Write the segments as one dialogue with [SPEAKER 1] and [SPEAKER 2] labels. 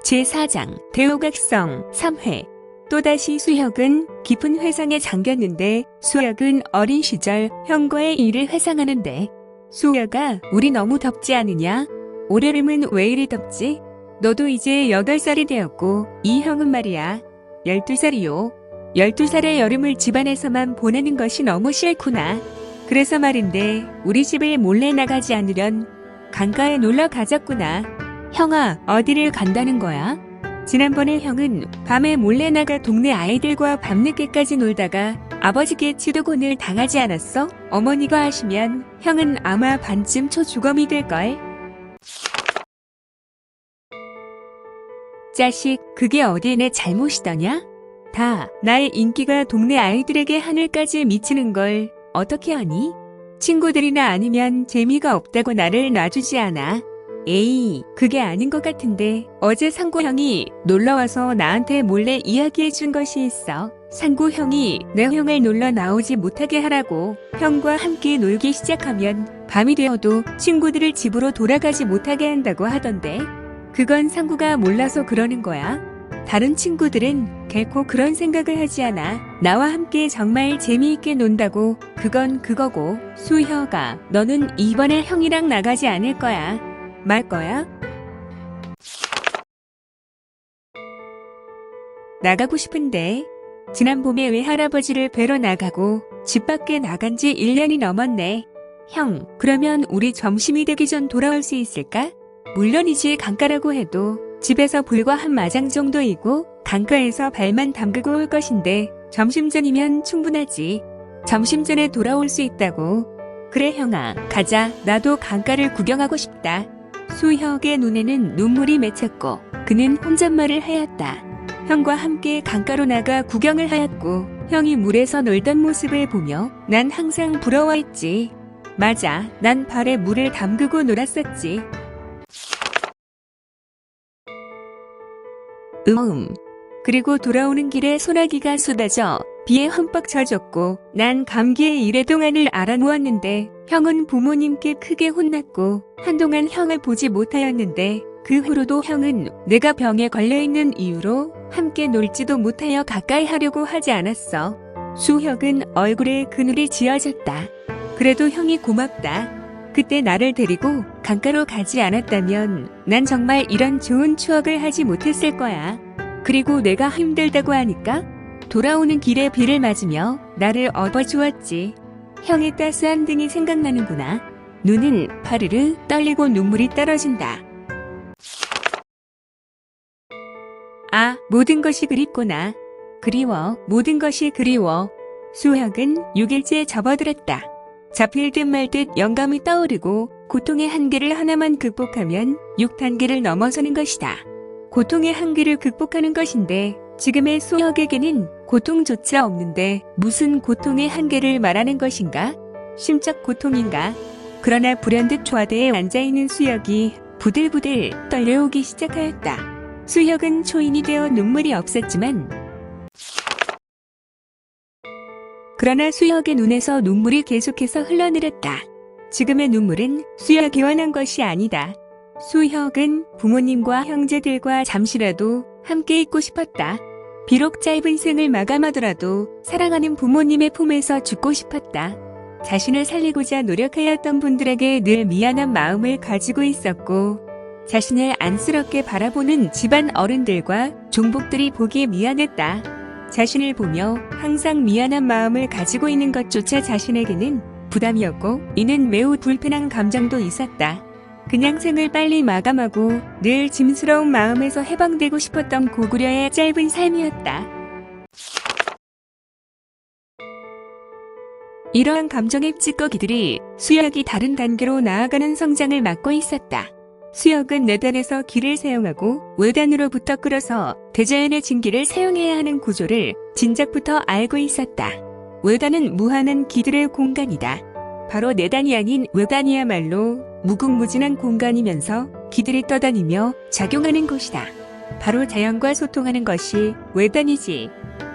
[SPEAKER 1] 제4장 대오각성 3회. 또다시 수혁은 깊은 회상에 잠겼는데 수혁은 어린 시절 형과의 일을 회상하는데 수혁아, 우리 너무 덥지 않으냐? 올여름은 왜 이리 덥지? 너도 이제 8살이 되었고 이 형은 말이야 12살이요. 12살의 여름을 집안에서만 보내는 것이 너무 싫구나. 그래서 말인데 우리 집을 몰래 나가지 않으련 강가에 놀러 가자꾸나. 형아, 어디를 간다는 거야? 지난번에 형은 밤에 몰래 나가 동네 아이들과 밤늦게까지 놀다가 아버지께 치도곤을 당하지 않았어? 어머니가 하시면 형은 아마 반쯤 초주검이 될걸. 자식, 그게 어디 내 잘못이더냐? 다 나의 인기가 동네 아이들에게 하늘까지 미치는 걸 어떻게 하니? 친구들이나 아니면 재미가 없다고 나를 놔주지 않아. 에이, 그게 아닌 것 같은데 어제 상구 형이 놀러와서 나한테 몰래 이야기해 준 것이 있어. 상구 형이 내 형을 놀러 나오지 못하게 하라고. 형과 함께 놀기 시작하면 밤이 되어도 친구들을 집으로 돌아가지 못하게 한다고 하던데 그건 상구가 몰라서 그러는 거야. 다른 친구들은 결코 그런 생각을 하지 않아. 나와 함께 정말 재미있게 논다고 그건 그거고. 수혁아, 너는 이번에 형이랑 나가지 않을 거야. 말 거야? 나가고 싶은데 지난 봄에 외할아버지를 뵈러 나가고 집 밖에 나간 지 1년이 넘었네. 형, 그러면 우리 점심이 되기 전 돌아올 수 있을까? 물론이지. 강가라고 해도 집에서 불과 한 마장 정도이고 강가에서 발만 담그고 올 것인데 점심 전이면 충분하지. 점심 전에 돌아올 수 있다고. 그래 형아, 가자. 나도 강가를 구경하고 싶다. 수혁의 눈에는 눈물이 맺혔고 그는 혼잣말을 하였다. 형과 함께 강가로 나가 구경을 하였고 형이 물에서 놀던 모습을 보며 난 항상 부러워했지. 맞아, 난 발에 물을 담그고 놀았었지. 그리고 돌아오는 길에 소나기가 쏟아져 비에 흠뻑 젖었고 난 감기에 일해동안을 알아누웠는데 형은 부모님께 크게 혼났고 한동안 형을 보지 못하였는데 그 후로도 형은 내가 병에 걸려있는 이유로 함께 놀지도 못하여 가까이 하려고 하지 않았어. 수혁은 얼굴에 그늘이 지어졌다. 그래도 형이 고맙다. 그때 나를 데리고 강가로 가지 않았다면 난 정말 이런 좋은 추억을 하지 못했을 거야. 그리고 내가 힘들다고 하니까 돌아오는 길에 비를 맞으며 나를 업어주었지. 형의 따스한 등이 생각나는구나. 눈은 파르르 떨리고 눈물이 떨어진다. 아, 모든 것이 그립구나. 그리워, 모든 것이 그리워. 수혁은 6일째 접어들었다. 잡힐 듯 말 듯 영감이 떠오르고 고통의 한계를 하나만 극복하면 6단계를 넘어서는 것이다. 고통의 한계를 극복하는 것인데 지금의 수혁에게는 고통조차 없는데 무슨 고통의 한계를 말하는 것인가? 심적 고통인가? 그러나 불현듯 좌대에 앉아있는 수혁이 부들부들 떨려오기 시작하였다. 수혁은 초인이 되어 눈물이 없었지만 그러나 수혁의 눈에서 눈물이 계속해서 흘러내렸다. 지금의 눈물은 수혁이 원한 것이 아니다. 수혁은 부모님과 형제들과 잠시라도 함께 있고 싶었다. 비록 짧은 생을 마감하더라도 사랑하는 부모님의 품에서 죽고 싶었다. 자신을 살리고자 노력하였던 분들에게 늘 미안한 마음을 가지고 있었고 자신을 안쓰럽게 바라보는 집안 어른들과 종복들이 보기에 미안했다. 자신을 보며 항상 미안한 마음을 가지고 있는 것조차 자신에게는 부담이었고 이는 매우 불편한 감정도 있었다. 그냥 생을 빨리 마감하고 늘 짐스러운 마음에서 해방되고 싶었던 고구려의 짧은 삶이었다. 이러한 감정의 찌꺼기들이 수혁이 다른 단계로 나아가는 성장을 막고 있었다. 수혁은 내단에서 기를 사용하고 외단으로부터 끌어서 대자연의 진기를 사용해야 하는 구조를 진작부터 알고 있었다. 외단은 무한한 기들의 공간이다. 바로 내단이 아닌 외단이야말로 무궁무진한 공간이면서 기들이 떠다니며 작용하는 곳이다. 바로 자연과 소통하는 것이 외단이지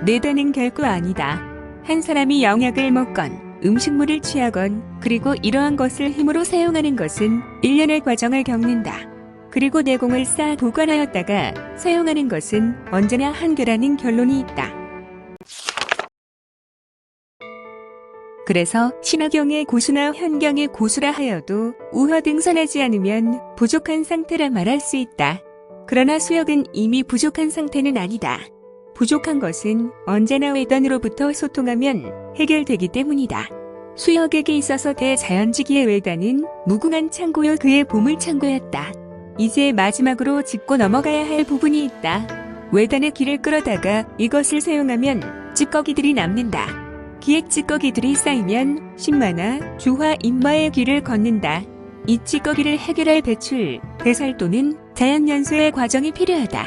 [SPEAKER 1] 내단은 결코 아니다. 한 사람이 영약을 먹건 음식물을 취하건 그리고 이러한 것을 힘으로 사용하는 것은 일련의 과정을 겪는다. 그리고 내공을 쌓아 보관하였다가 사용하는 것은 언제나 한계라는 결론이 있다. 그래서 신화경의 고수나 현경의 고수라 하여도 우화등선하지 않으면 부족한 상태라 말할 수 있다. 그러나 수혁은 이미 부족한 상태는 아니다. 부족한 것은 언제나 외단으로부터 소통하면 해결되기 때문이다. 수혁에게 있어서 대자연지기의 외단은 무궁한 창고요 그의 보물창고였다. 이제 마지막으로 짚고 넘어가야 할 부분이 있다. 외단의 길을 끌어다가 이것을 사용하면 찌꺼기들이 남는다. 기획 찌꺼기들이 쌓이면 신마나 주화 인마의 길을 걷는다. 이 찌꺼기를 해결할 배출, 배살 또는 자연연소의 과정이 필요하다.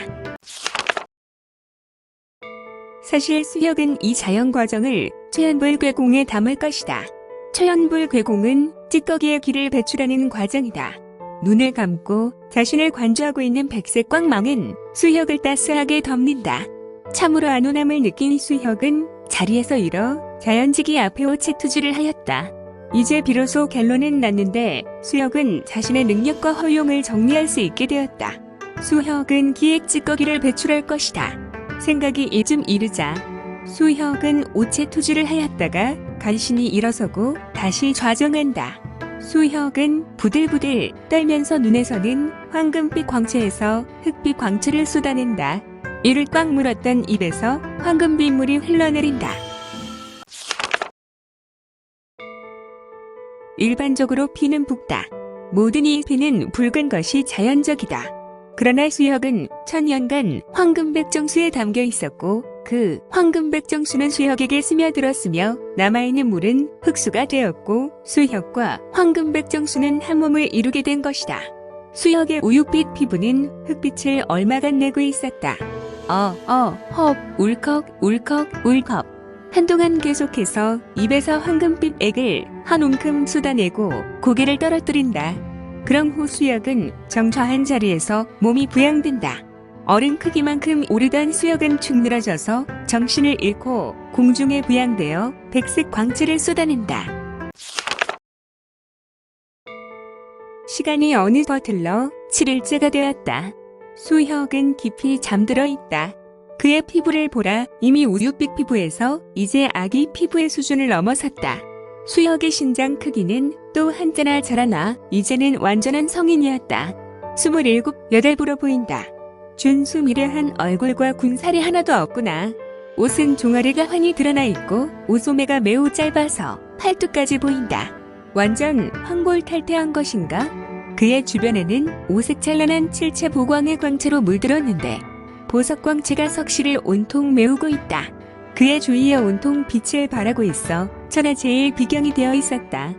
[SPEAKER 1] 사실 수혁은 이 자연 과정을 최연불괴공에 담을 것이다. 최연불괴공은 찌꺼기의 길을 배출하는 과정이다. 눈을 감고 자신을 관주하고 있는 백색 광망은 수혁을 따스하게 덮는다. 참으로 안온함을 느낀 수혁은 자리에서 일어 자연지기 앞에 오체투지를 하였다. 이제 비로소 결론은 났는데 수혁은 자신의 능력과 허용을 정리할 수 있게 되었다. 수혁은 기획 찌꺼기를 배출할 것이다. 생각이 이쯤 이르자 수혁은 오체투지를 하였다가 간신히 일어서고 다시 좌정한다. 수혁은 부들부들 떨면서 눈에서는 황금빛 광채에서 흑빛 광채를 쏟아낸다. 이를 꽉 물었던 입에서 황금빛물이 흘러내린다. 일반적으로 피는 붉다. 모든 이 피는 붉은 것이 자연적이다. 그러나 수혁은 천년간 황금백정수에 담겨 있었고 그 황금백정수는 수혁에게 스며들었으며 남아있는 물은 흑수가 되었고 수혁과 황금백정수는 한 몸을 이루게 된 것이다. 수혁의 우윳빛 피부는 흑빛을 얼마간 내고 있었다. 헙, 울컥, 울컥, 울컥. 한동안 계속해서 입에서 황금빛 액을 한 움큼 쏟아내고 고개를 떨어뜨린다. 그럼 후 수혁은 정좌한 자리에서 몸이 부양된다. 어른 크기만큼 오르던 수혁은 축 늘어져서 정신을 잃고 공중에 부양되어 백색 광채를 쏟아낸다. 시간이 어느덧 흘러 7일째가 되었다. 수혁은 깊이 잠들어 있다. 그의 피부를 보라. 이미 우윳빛 피부에서 이제 아기 피부의 수준을 넘어섰다. 수혁의 신장 크기는 또 한자나 자라나 이제는 완전한 성인이었다. 27, 8부로 보인다. 준수미래한 얼굴과 군살이 하나도 없구나. 옷은 종아리가 환히 드러나 있고 옷소매가 매우 짧아서 팔뚝까지 보인다. 완전 황골탈퇴한 것인가? 그의 주변에는 오색찬란한 칠채 보광의 광채로 물들었는데 보석광채가 석실을 온통 메우고 있다. 그의 주위에 온통 빛을 발하고 있어 천하제일 비경이 되어 있었다.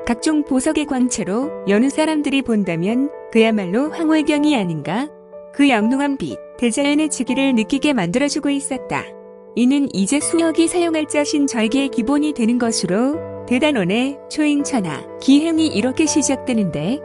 [SPEAKER 1] 각종 보석의 광채로 여느 사람들이 본다면 그야말로 황홀경이 아닌가? 그 영롱한 빛, 대자연의 지기를 느끼게 만들어주고 있었다. 이는 이제 수혁이 사용할 자신 절개의 기본이 되는 것으로 대단원의 초인천하, 기행이 이렇게 시작되는데